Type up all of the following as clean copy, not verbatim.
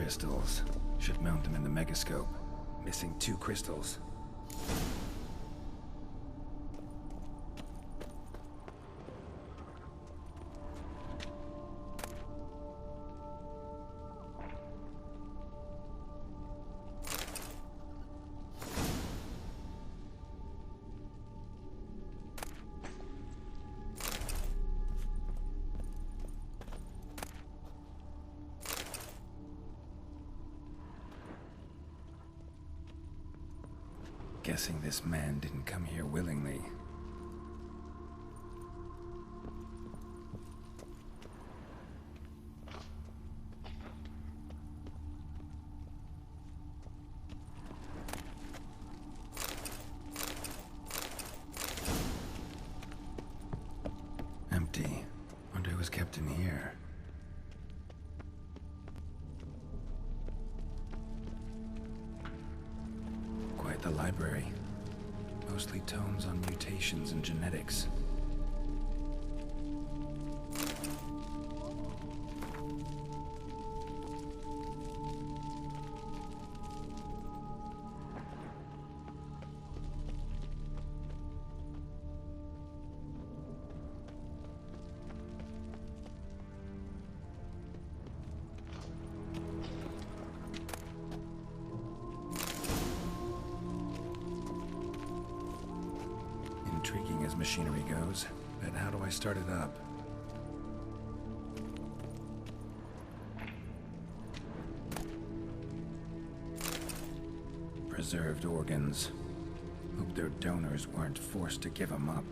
Crystals. Should mount them in the megascope. Missing 2 crystals. Guessing this man didn't come here willingly. Empty. Wonder who was kept in here. Quite the library. Mostly tomes on mutations and genetics. Intriguing as machinery goes, but how do I start it up? Preserved organs. Hope their donors weren't forced to give them up.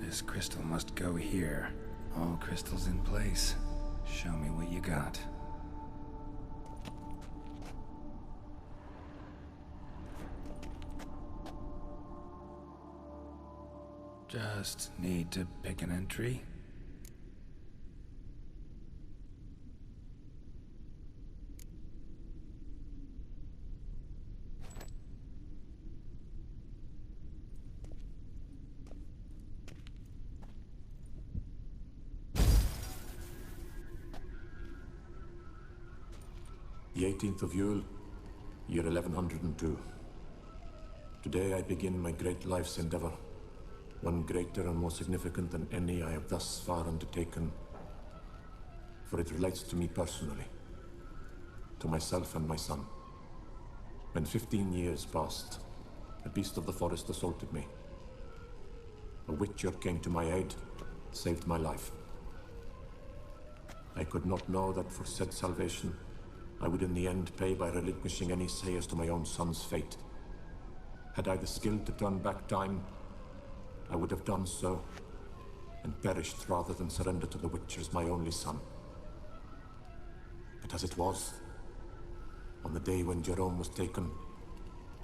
This crystal must go here. All crystals in place. Show me what you got. Just need to pick an entry. The 18th of Yule, year 1102. Today I begin my great life's endeavor, one greater and more significant than any I have thus far undertaken, for it relates to me personally, to myself and my son. When 15 years passed, a beast of the forest assaulted me. A witcher came to my aid, saved my life. I could not know that for said salvation, I would in the end pay by relinquishing any say as to my own son's fate. Had I the skill to turn back time, I would have done so, and perished rather than surrender to the Witchers my only son. But as it was, on the day when Jerome was taken,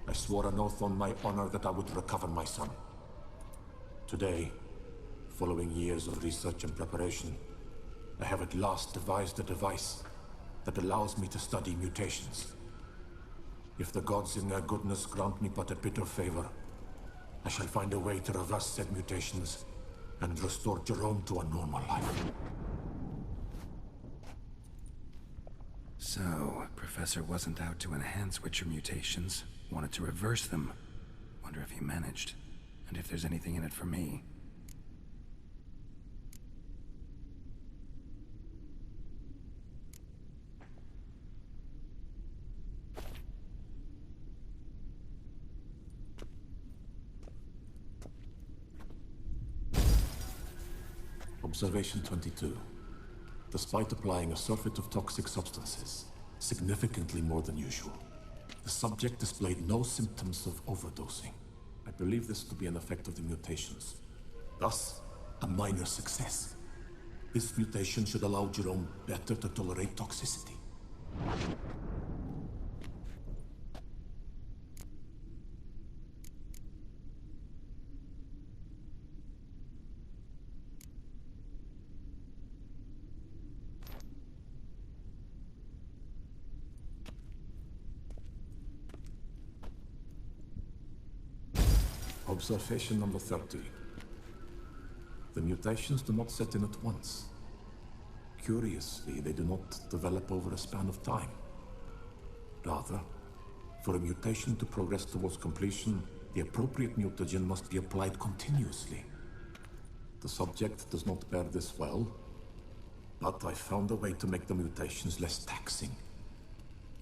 I swore an oath on my honor that I would recover my son. Today, following years of research and preparation, I have at last devised a device that allows me to study mutations. If the gods in their goodness grant me but a bit of favor, I shall find a way to reverse said mutations and restore Jerome to a normal life. So, Professor wasn't out to enhance Witcher mutations, wanted to reverse them. Wonder if he managed, and if there's anything in it for me. Observation 22. Despite applying a surfeit of toxic substances, significantly more than usual. The subject displayed no symptoms of overdosing. I believe this to be an effect of the mutations. Thus, a minor success. This mutation should allow Jerome better to tolerate toxicity. Observation number 30. The mutations do not set in at once. Curiously, they do not develop over a span of time. Rather, for a mutation to progress towards completion, the appropriate mutagen must be applied continuously. The subject does not bear this well, but I found a way to make the mutations less taxing,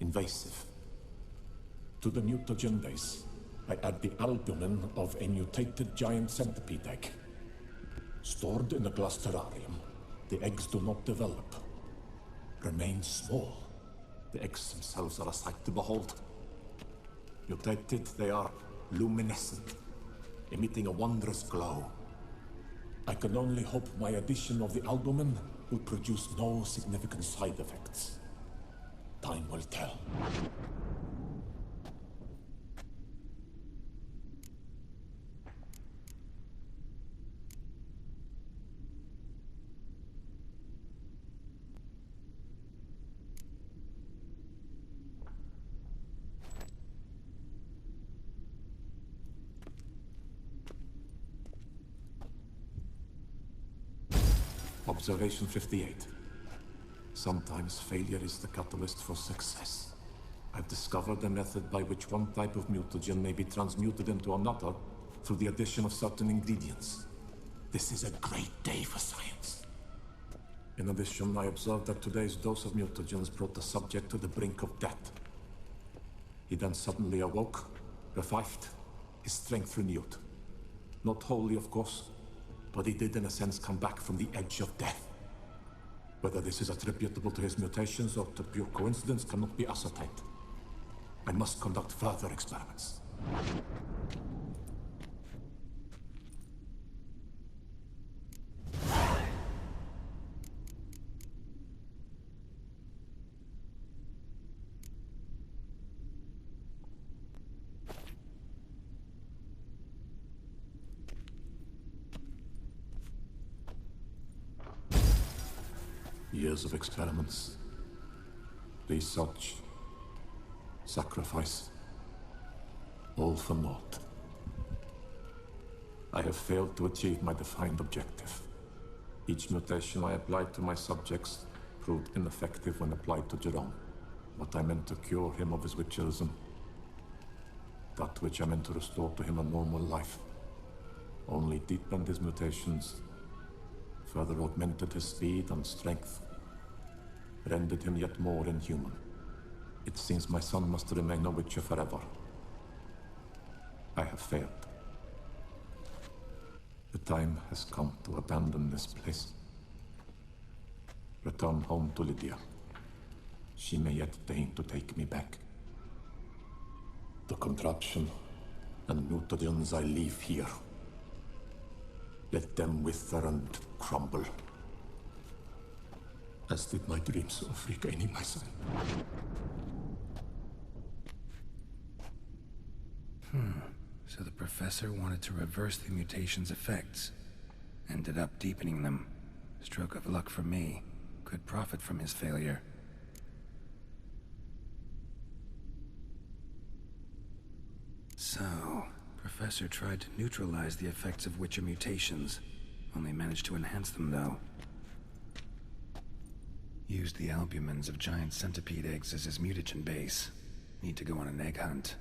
invasive. To the mutagen base, I add the albumin of a mutated giant centipede egg. Stored in a glass terrarium, the eggs do not develop, remain small. The eggs themselves are a sight to behold. Mutated, they are luminescent, emitting a wondrous glow. I can only hope my addition of the albumin will produce no significant side effects. Time will tell. Observation 58. Sometimes failure is the catalyst for success. I've discovered a method by which one type of mutagen may be transmuted into another through the addition of certain ingredients. This is a great day for science. In addition, I observed that today's dose of mutagens brought the subject to the brink of death. He then suddenly awoke, revived, his strength renewed. Not wholly, of course, but he did in a sense come back from the edge of death. Whether this is attributable to his mutations or to pure coincidence cannot be ascertained. I must conduct further experiments. Years of experiments, research, sacrifice, all for naught. I have failed to achieve my defined objective. Each mutation I applied to my subjects proved ineffective when applied to Jerome. What I meant to cure him of his witcherism, that which I meant to restore to him a normal life, only deepened his mutations, further augmented his speed and strength, rendered him yet more inhuman. It seems my son must remain a witcher forever. I have failed. The time has come to abandon this place. Return home to Lydia. She may yet deign to take me back. The contraption and mutagens I leave here, let them wither and crumble, as did my dreams of regaining my son. So the professor wanted to reverse the mutation's effects. Ended up deepening them. Stroke of luck for me. Could profit from his failure. So, Professor tried to neutralize the effects of Witcher mutations. Only managed to enhance them, though. Used the albumins of giant centipede eggs as his mutagen base. Need to go on an egg hunt.